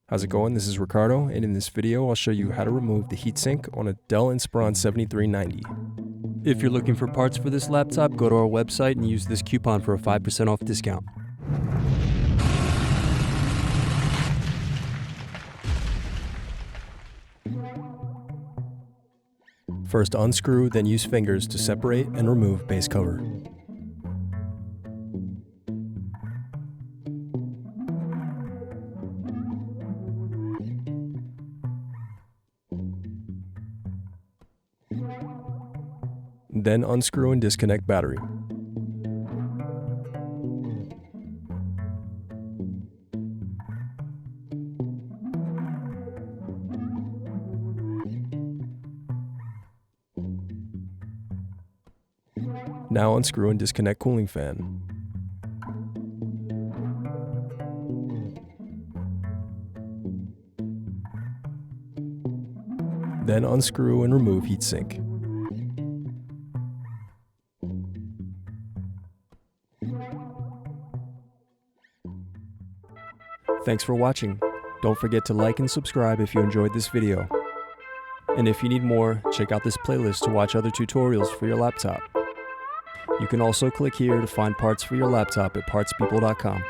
How's it going? This is Ricardo, and in this video I'll show you how to remove the heatsink on a Dell Inspiron 7390. If you're looking for parts for this laptop, go to our website and use this coupon for a 5% off discount. First unscrew, then use fingers to separate and remove base cover. Then unscrew and disconnect battery. Now unscrew and disconnect cooling fan. Then unscrew and remove heatsink. Thanks for watching. Don't forget to like and subscribe if you enjoyed this video. And if you need more, check out this playlist to watch other tutorials for your laptop. You can also click here to find parts for your laptop at partspeople.com.